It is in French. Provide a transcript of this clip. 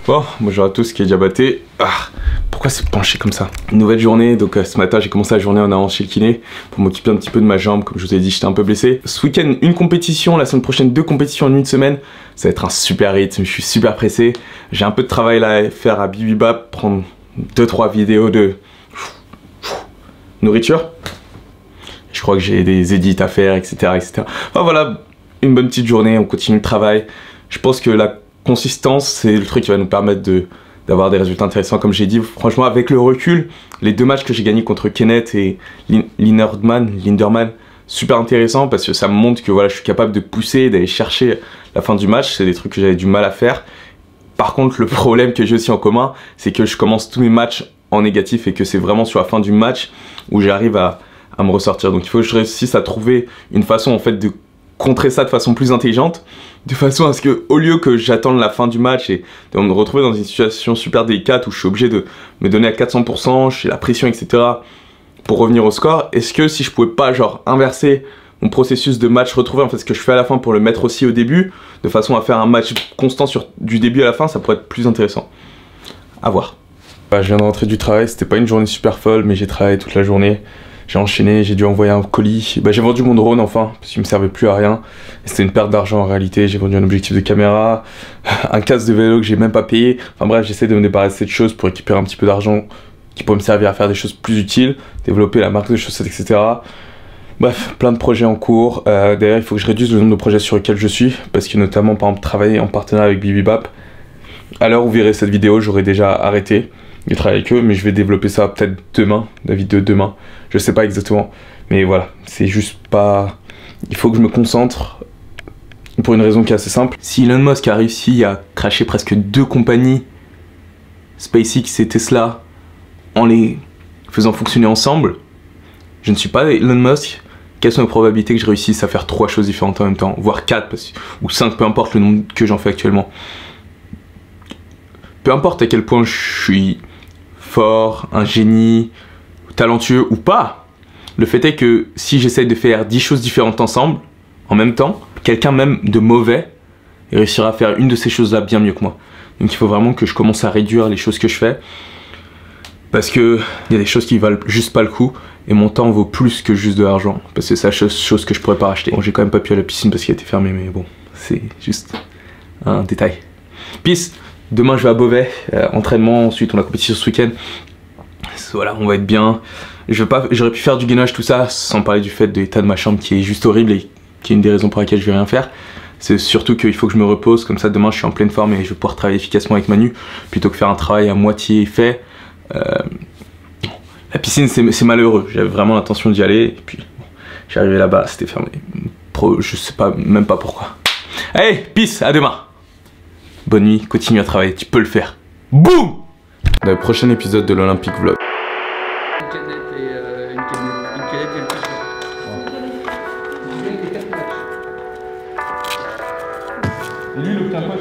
Bon, bonjour à tous, qui est Diabaté. Pourquoi c'est penché comme ça? Une nouvelle journée, donc ce matin j'ai commencé la journée en allant chez le kiné pour m'occuper un petit peu de ma jambe, comme je vous ai dit j'étais un peu blessé. Ce week-end une compétition, la semaine prochaine 2 compétitions en une semaine, ça va être un super rythme, je suis super pressé. J'ai un peu de travail là à faire à Bibibap, prendre 2-3 vidéos de nourriture. Je crois que j'ai des edits à faire, etc. Enfin voilà, une bonne petite journée, on continue le travail. Je pense que la consistance, c'est le truc qui va nous permettre d'avoir des résultats intéressants. Comme j'ai dit, franchement, avec le recul, les 2 matchs que j'ai gagnés contre Kenneth et Linderman, super intéressant parce que ça me montre que voilà, je suis capable de pousser, d'aller chercher la fin du match. C'est des trucs que j'avais du mal à faire. Par contre, le problème que j'ai aussi en commun, c'est que je commence tous mes matchs en négatif et que c'est vraiment sur la fin du match où j'arrive à me ressortir. Donc il faut que je réussisse à trouver une façon en fait de contrer ça de façon plus intelligente, de façon à ce que, au lieu que j'attende la fin du match et de me retrouver dans une situation super délicate où je suis obligé de me donner à 400%, j'ai la pression, etc. pour revenir au score, est-ce que si je pouvais pas genre inverser mon processus de match retrouvé, en fait ce que je fais à la fin pour le mettre aussi au début, de façon à faire un match constant du début à la fin, ça pourrait être plus intéressant. À voir. Je viens de rentrer du travail, c'était pas une journée super folle, mais j'ai travaillé toute la journée. J'ai enchaîné, j'ai dû envoyer un colis. J'ai vendu mon drone enfin, parce qu'il me servait plus à rien. C'était une perte d'argent en réalité. J'ai vendu un objectif de caméra, un casque de vélo que j'ai même pas payé. Enfin bref, j'essaie de me débarrasser de choses pour récupérer un petit peu d'argent qui pourrait me servir à faire des choses plus utiles, développer la marque de chaussettes, etc. Bref, plein de projets en cours. D'ailleurs, il faut que je réduise le nombre de projets sur lesquels je suis, parce que notamment, par exemple, travailler en partenariat avec Bibibap. À l'heure où vous verrez cette vidéo, j'aurai déjà arrêté de travailler avec eux, mais je vais développer ça peut-être demain, la vidéo de demain. Je sais pas exactement, mais voilà, c'est juste pas... Il faut que je me concentre pour une raison qui est assez simple. Si Elon Musk a réussi à crasher presque 2 compagnies, SpaceX et Tesla, en les faisant fonctionner ensemble, je ne suis pas Elon Musk. Quelles sont les probabilités que je réussisse à faire 3 choses différentes en même temps, voire 4, ou 5, peu importe le nombre que j'en fais actuellement. Peu importe à quel point je suis fort, un génie, talentueux ou pas, le fait est que si j'essaye de faire 10 choses différentes ensemble, en même temps, quelqu'un même de mauvais réussira à faire une de ces choses-là bien mieux que moi. Donc il faut vraiment que je commence à réduire les choses que je fais, parce que il y a des choses qui valent juste pas le coup, et mon temps vaut plus que juste de l'argent, parce que c'est la chose que je pourrais pas racheter. Bon, j'ai quand même pas pu aller à la piscine parce qu'elle était fermée, mais bon, c'est juste un détail. Peace. Demain je vais à Beauvais, entraînement, ensuite on a compétition ce week-end. Voilà, on va être bien. J'aurais pu faire du gainage, tout ça, sans parler du fait de l'état de ma chambre qui est juste horrible et qui est une des raisons pour lesquelles je vais rien faire. C'est surtout qu'il faut que je me repose, comme ça demain je suis en pleine forme et je vais pouvoir travailler efficacement avec Manu, plutôt que faire un travail à moitié fait. La piscine c'est malheureux, j'avais vraiment l'intention d'y aller, et puis bon, j'ai arrivé là-bas, c'était fermé. Je sais pas, même pas pourquoi. Allez, peace, à demain. Bonne nuit, continue à travailler, tu peux le faire. Boum! Dans le prochain épisode de l'Olympique Vlog. Une canette et le t-shirt. Et lui, le capot,